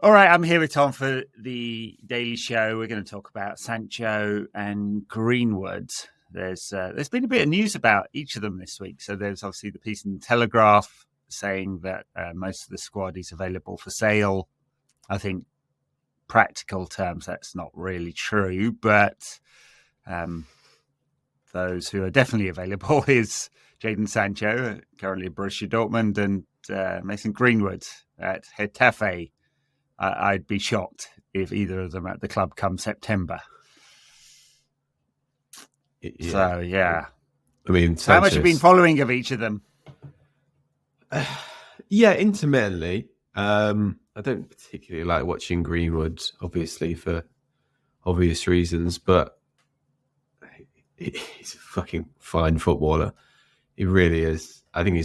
All right, I'm here with Tom for the Daily Show. We're going to talk about Sancho and Greenwood. There's been a bit of news about each of them this week. So there's obviously the piece in the Telegraph saying that most of the squad is available for sale. I think practical terms, that's not really true, but those who are definitely available is Jadon Sancho, currently at Borussia Dortmund, and Mason Greenwood at Getafe. I'd be shocked if either of them at the club come September. Yeah. So, yeah. I mean, how much have you been following of each of them? Yeah, intermittently. I don't particularly like watching Greenwood, obviously, for obvious reasons, but he's a fucking fine footballer. He really is. I think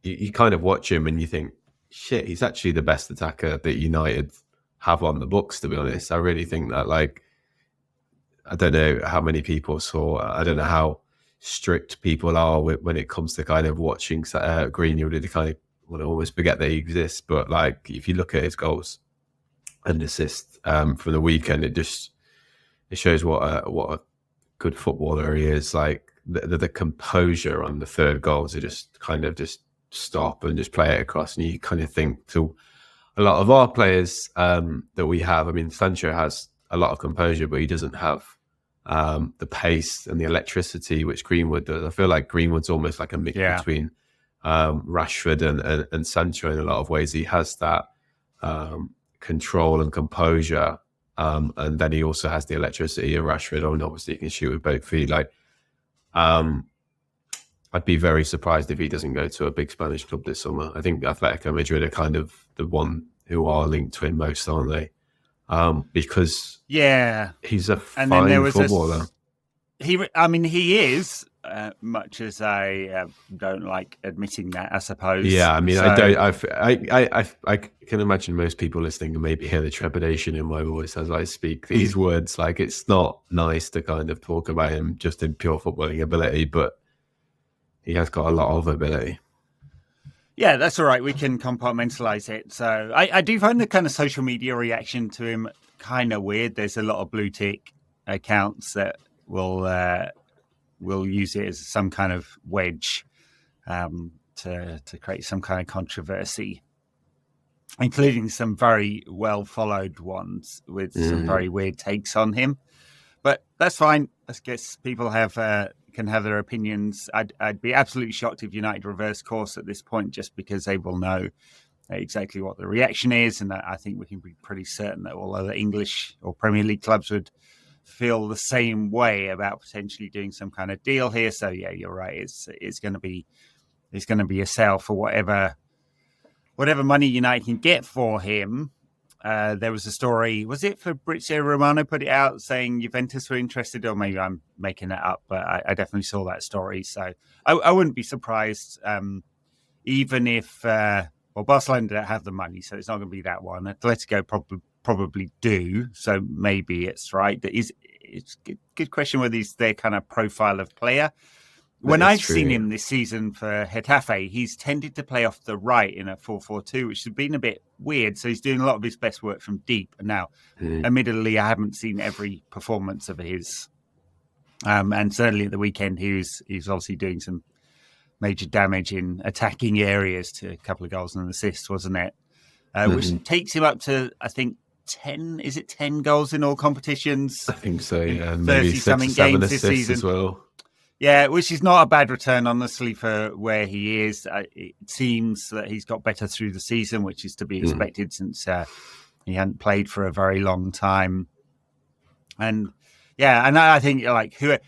you kind of watch him and you think, shit, he's actually the best attacker that United have on the books, to be honest. I really think that, I don't know how many people I don't know how strict people are when it comes to kind of watching Greenwood. They kind of want to almost forget that he exists. But, if you look at his goals and assists from the weekend, it shows what a good footballer he is. The composure on the third goals are just stop and just play it across, and you kind of think to a lot of our players that we have. I mean, Sancho has a lot of composure, but he doesn't have the pace and the electricity which Greenwood does. I feel like Greenwood's almost like a mix between Rashford and Sancho in a lot of ways. He has that control and composure, and then he also has the electricity of Rashford. And obviously, he can shoot with both feet. I'd be very surprised if he doesn't go to a big Spanish club this summer. I think Atletico Madrid are kind of the one who are linked to him most, aren't they? Because he's a fine footballer. He is, much as I don't like admitting that, I suppose. Yeah, I mean, I can imagine most people listening and maybe hear the trepidation in my voice as I speak these words. It's not nice to kind of talk about him just in pure footballing ability, but he has got a lot of ability. Yeah, that's all right. We can compartmentalize it. So I do find the kind of social media reaction to him kind of weird. There's a lot of blue tick accounts that will use it as some kind of wedge to create some kind of controversy, including some very well followed ones with some very weird takes on him. But that's fine. I guess people can have their opinions. I'd be absolutely shocked if United reverse course at this point, just because they will know exactly what the reaction is, and I think we can be pretty certain that all other English or Premier League clubs would feel the same way about potentially doing some kind of deal here. So yeah, you're right. It's going to be a sale for whatever money United can get for him. There was a story, was it Fabrizio Romano put it out saying Juventus were interested, or maybe I'm making that up, but I definitely saw that story. So I wouldn't be surprised, even if, Barcelona don't have the money, so it's not going to be that one. Atletico probably do, so maybe it's right. It's a good question whether he's their kind of profile of player. When I've seen him this season for Getafe, he's tended to play off the right in a 4-4-2, which has been a bit weird. So he's doing a lot of his best work from deep. And now, admittedly, I haven't seen every performance of his. And certainly at the weekend, he was obviously doing some major damage in attacking areas to a couple of goals and an assist, wasn't it? Which takes him up to, I think, 10 goals in all competitions? I think so, yeah. Maybe 6 or 7 assists as well. Yeah, which is not a bad return, honestly, for where he is. It seems that he's got better through the season, which is to be expected since he hadn't played for a very long time. And yeah, and I think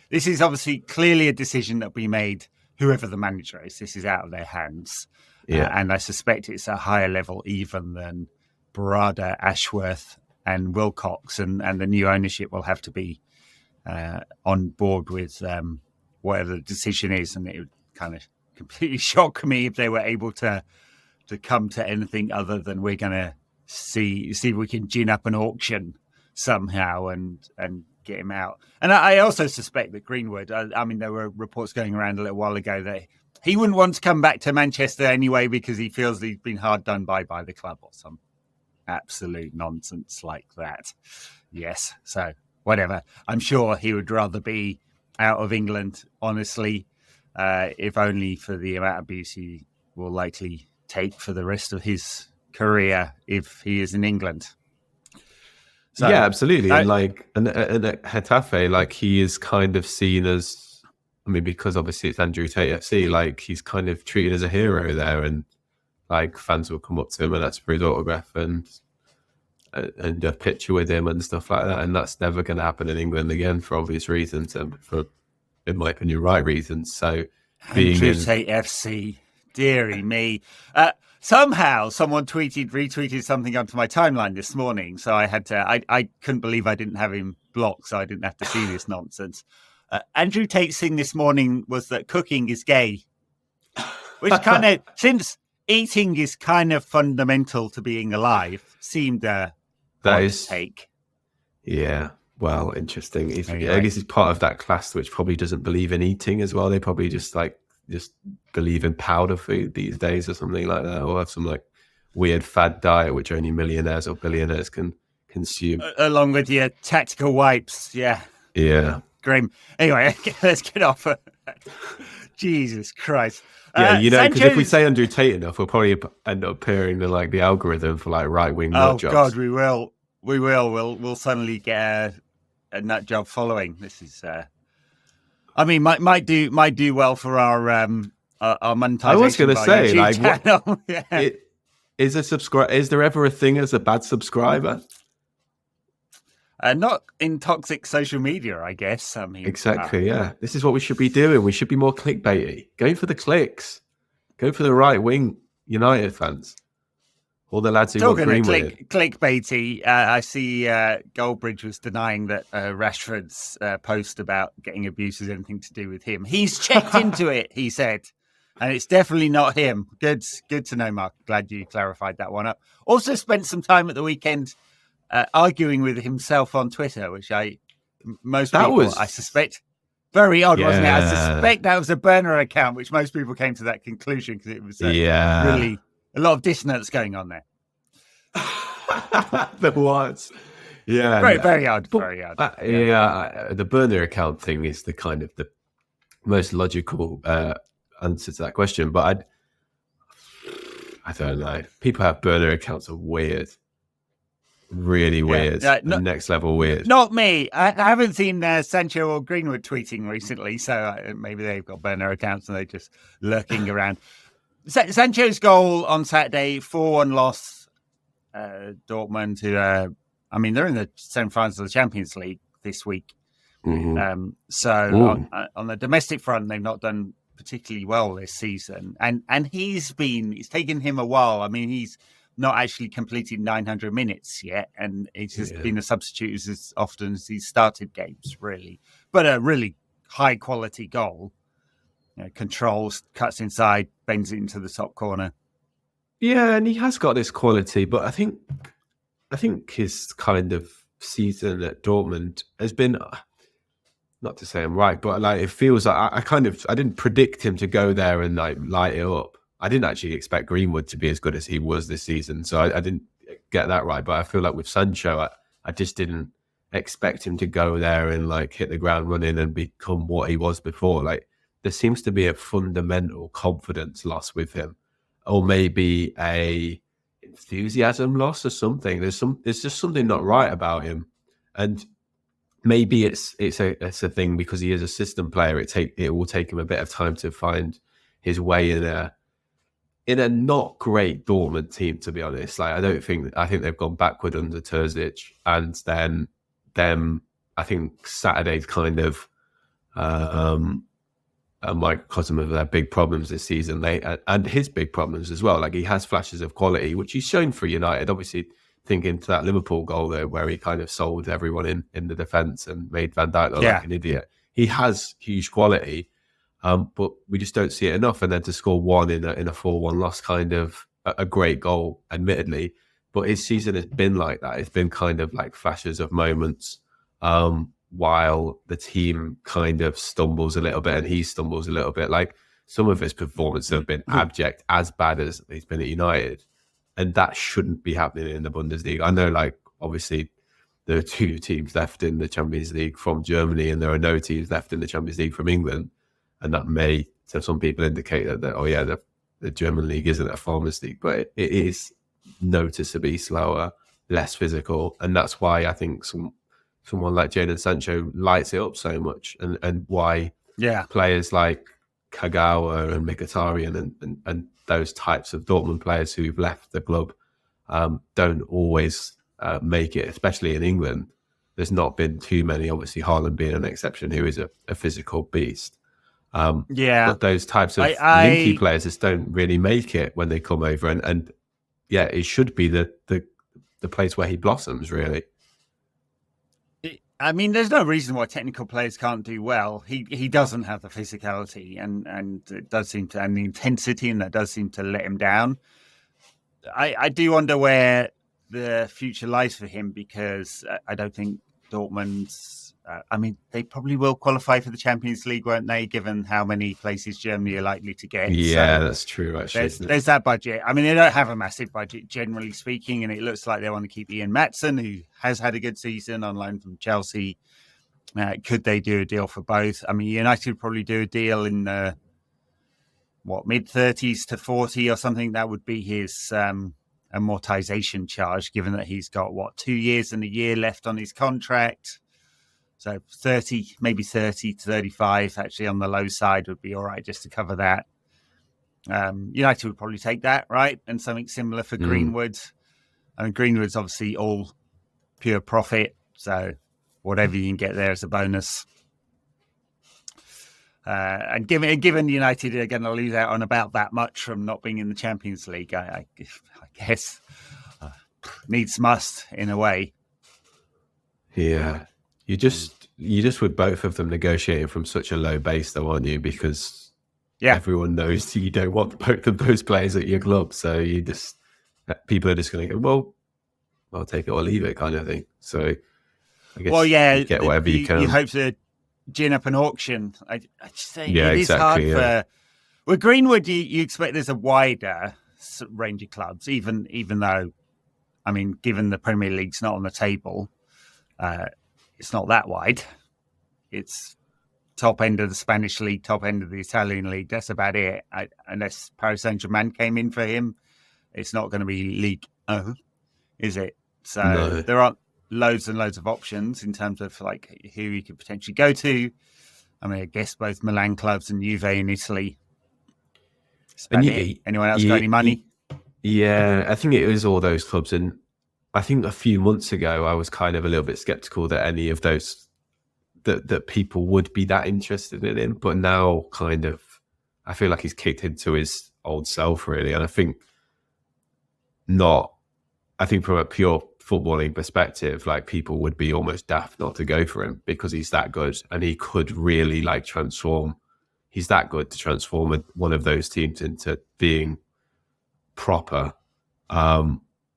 this is obviously clearly a decision that we made, whoever the manager is. This is out of their hands. Yeah. And I suspect it's a higher level even than Barada, Ashworth and Wilcox, and the new ownership will have to be on board with whatever the decision is, and it would kind of completely shock me if they were able to come to anything other than we're going to see if we can gin up an auction somehow and get him out. And I also suspect that Greenwood, I mean, there were reports going around a little while ago that he wouldn't want to come back to Manchester anyway because he feels he's been hard done by the club or something. absolute nonsense like that. Yes, so whatever. I'm sure he would rather be out of England, honestly, if only for the amount of abuse he will likely take for the rest of his career if he is in England. So, yeah, absolutely. And at Getafe, like he is kind of seen as, I mean, because obviously it's Andrew Tate FC, like he's kind of treated as a hero there, and like fans will come up to him and ask for his autograph and a picture with him and stuff like that. And that's never going to happen in England again for obvious reasons, and for, in my opinion, right reasons. So Andrew Tate FC, dearie me. Somehow someone retweeted something onto my timeline this morning. So I had to, I couldn't believe I didn't have him blocked, so I didn't have to see this nonsense. Andrew Tate's thing this morning was that cooking is gay, which kind of, since eating is kind of fundamental to being alive, seemed a take. Yeah. Well, interesting. I guess he's part of that class which probably doesn't believe in eating as well. They probably just believe in powder food these days or something like that, or have some like weird fad diet which only millionaires or billionaires can consume. Along with your tactical wipes. Yeah. Grim. Anyway, let's get off of that. Jesus Christ. Yeah, because if we say Andrew Tate enough, we'll probably end up appearing in like the algorithm for like right-wing nut jobs. Oh God, we will. We'll suddenly get a nut job following. This is, I mean, might do well for our monetization. I was going to say, like, is there ever a thing as a bad subscriber? Not in toxic social media, I guess. I mean, exactly. Yeah, this is what we should be doing. We should be more clickbaity. Go for the clicks. Go for the right-wing United fans. All the lads who want Greenwood. Clickbaity. I see Goldbridge was denying that Rashford's post about getting abuse has anything to do with him. He's checked into it, he said, and it's definitely not him. Good to know, Mark. Glad you clarified that one up. Also spent some time at the weekend arguing with himself on Twitter, which I suspect, very odd, wasn't it? I suspect that was a burner account, which most people came to that conclusion because it was really a lot of dissonance going on there. There was. Yeah. Very odd. The burner account thing is the kind of the most logical answer to that question. But I don't know. People have burner accounts are weird. Really weird. Next level weird. Not me. I haven't seen Sancho or Greenwood tweeting recently, so maybe they've got burner accounts and they're just lurking around. Sancho's goal on Saturday, 4-1 loss. Dortmund, who they're in the semi-finals of the Champions League this week. Mm-hmm. On the domestic front, they've not done particularly well this season, and it's taken him a while. I mean, he's not actually completed 900 minutes yet, and he's just been a substitute as often as he's started games, really. But a really high quality goal. Controls, cuts inside, bends it into the top corner. Yeah, and he has got this quality, but I think his kind of season at Dortmund has been, not to say I'm right, but like it feels like I didn't predict him to go there and like light it up. I didn't actually expect Greenwood to be as good as he was this season, so I didn't get that right. But I feel like with Sancho, I just didn't expect him to go there and like hit the ground running and become what he was before. Like there seems to be a fundamental confidence loss with him, or maybe a enthusiasm loss or something. There's just something not right about him, and maybe it's a thing because he is a system player. It will take him a bit of time to find his way in a not great Dortmund team, to be honest. Like I think they've gone backward under Terzic, and then I think Saturday's kind of a microcosm of their big problems this season. And his big problems as well. Like he has flashes of quality, which he's shown for United. Obviously, thinking to that Liverpool goal there, where he kind of sold everyone in the defence and made Van Dijk look like an idiot. He has huge quality. But we just don't see it enough. And then to score one in a 4-1 loss, kind of a great goal, admittedly. But his season has been like that. It's been kind of like flashes of moments while the team kind of stumbles a little bit and he stumbles a little bit. Like some of his performances have been abject, as bad as he's been at United. and that shouldn't be happening in the Bundesliga. I know, like, obviously there are 2 teams left in the Champions League from Germany, and there are no teams left in the Champions League from England, and that may, to some people, indicate that oh yeah, the German league isn't a farmers league, but it is noticeably slower, less physical, and that's why I think someone like Jadon Sancho lights it up so much, and why players like Kagawa and Mkhitaryan and those types of Dortmund players who've left the club don't always make it, especially in England. There's not been too many, obviously Haaland being an exception, who is a physical beast. But those types of linky players just don't really make it when they come over, and yeah, it should be the place where he blossoms, really. I mean, there's no reason why technical players can't do well. He doesn't have the physicality, and it does seem to, and the intensity, and that does seem to let him down. I do wonder where the future lies for him, because I don't think Dortmund's. I mean, they probably will qualify for the Champions League, won't they? Given how many places Germany are likely to get. Yeah, so that's true. Actually, there's that budget. I mean, they don't have a massive budget, generally speaking, and it looks like they want to keep Ian Maatsen, who has had a good season on loan from Chelsea. Could they do a deal for both? I mean, United would probably do a deal in mid-30s to 40 or something. That would be his amortization charge, given that he's got 2 years and a year left on his contract. So 30, maybe 30 to 35, actually on the low side would be all right just to cover that. United would probably take that, right? And something similar for Greenwood. I mean, Greenwood's obviously all pure profit, so whatever you can get there is a bonus. And given United are going to lose out on about that much from not being in the Champions League, I guess needs must in a way. Yeah. You just with both of them negotiating from such a low base, though, aren't you? Because everyone knows you don't want both of those players at your club, so people are just going to go, well, I'll take it or leave it, kind of thing. So I guess you get whatever you can. You hope to gin up an auction. I just think it is hard for. With Greenwood, you expect there's a wider range of clubs, even though, I mean, given the Premier League's not on the table. It's not that wide. It's top end of the Spanish league, top end of the Italian league. That's about it. Unless Paris Saint-Germain came in for him, it's not going to be League 1, is it? So there aren't loads and loads of options in terms of like who he could potentially go to. I mean, I guess both Milan clubs and Juve in Italy. Anyone else got any money? Yeah, I think it was all those clubs. And I think a few months ago, I was kind of a little bit skeptical that any of those, that people would be that interested in him. But now kind of, I feel like he's kicked into his old self, really. And I think from a pure footballing perspective, like people would be almost daft not to go for him because he's that good. And he could really like transform. He's that good to transform one of those teams into being proper.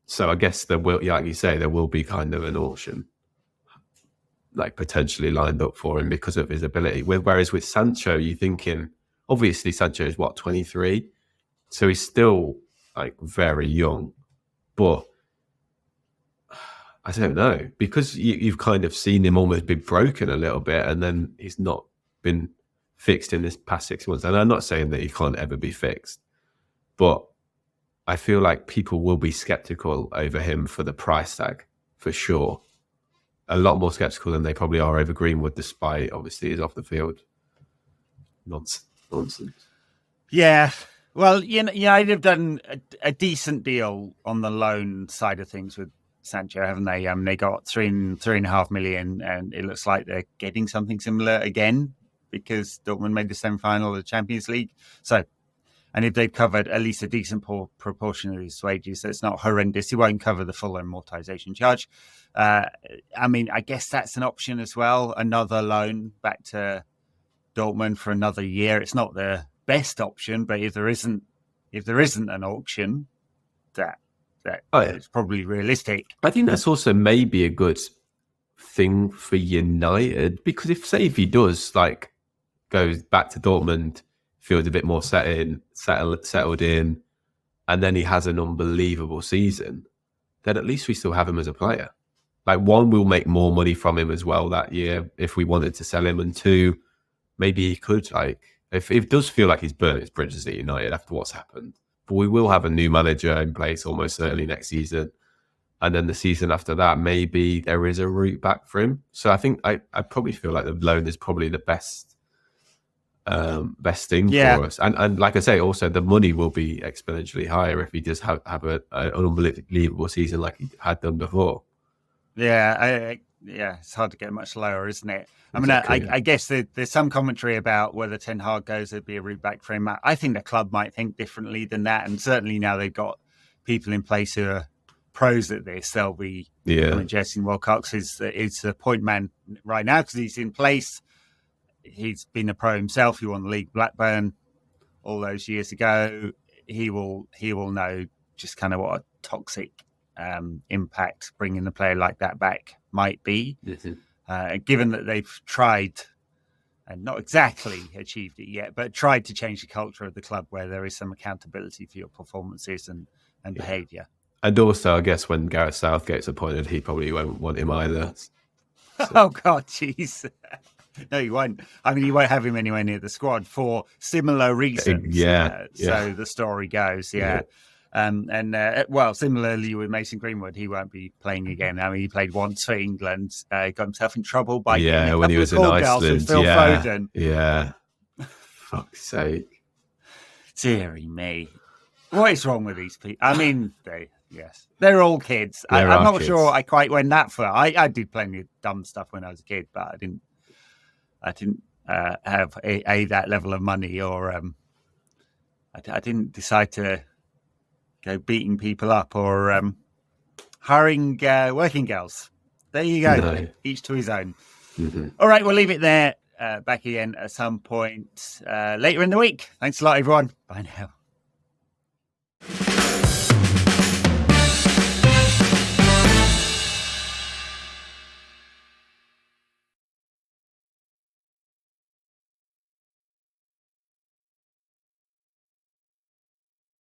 So I guess there will, like you say, there will be kind of an auction, like potentially lined up for him because of his ability. Whereas with Sancho, you're thinking, obviously Sancho is 23, so he's still like very young, but I don't know, because you've kind of seen him almost be broken a little bit, and then he's not been fixed in this past 6 months. And I'm not saying that he can't ever be fixed, but I feel like people will be skeptical over him for the price tag, for sure. A lot more skeptical than they probably are over Greenwood, despite obviously his off the field nonsense. Yeah. Well, I'd have done a decent deal on the loan side of things with Sancho, haven't they? They got 3.5 million, and it looks like they're getting something similar again because Dortmund made the semi-final of the Champions League. So, and if they've covered at least a decent proportion of his wages, so it's not horrendous. He won't cover the full amortization charge. I mean, I guess that's an option as well. Another loan back to Dortmund for another year. It's not the best option, but if there isn't an auction, that it's probably realistic. I think that's also maybe a good thing for United, because if he does like goes back to Dortmund, feels a bit more settled in, and then he has an unbelievable season, then at least we still have him as a player. Like, one, we'll make more money from him as well that year if we wanted to sell him, and two, maybe he could, like, if it does feel like he's burnt his bridges at United after what's happened, but we will have a new manager in place almost certainly next season. And then the season after that, maybe there is a route back for him. So I think I probably feel like the loan is probably the best thing for us. And like I say, also the money will be exponentially higher if he does have an unbelievable season like he had done before. Yeah, it's hard to get much lower, isn't it? I mean, Exactly. I guess there's some commentary about whether Ten Hag goes, there'd be a route back for him. I think the club might think differently than that, and certainly now they've got people in place who are pros at this. They'll be, I mean, Jason Wilcox is the point man right now because he's in place. He's been a pro himself. He won the league Blackburn all those years ago. He will know just kind of what a toxic impact bringing a player like that back might be. Given that they've tried and not exactly achieved it yet, but tried to change the culture of the club where there is some accountability for your performances and behaviour. And also, I guess when Gareth Southgate's appointed, he probably won't want him either. So. Oh, God, jeez. No, you won't. I mean, you won't have him anywhere near the squad for similar reasons. So the story goes, well, similarly with Mason Greenwood, he won't be playing again. I mean, he played once for England, got himself in trouble by getting a when he was in Iceland. With Phil Foden. Yeah. Fuck's sake. Deary me. What is wrong with these people? I mean, they're all kids. I'm not kids. Sure I quite went that far. I did plenty of dumb stuff when I was a kid, but I didn't have that level of money, or I didn't decide to go beating people up or hiring working girls. There you go. No. Each to his own. Mm-hmm. All right, we'll leave it there. Back again at some point later in the week. Thanks a lot, everyone. Bye now.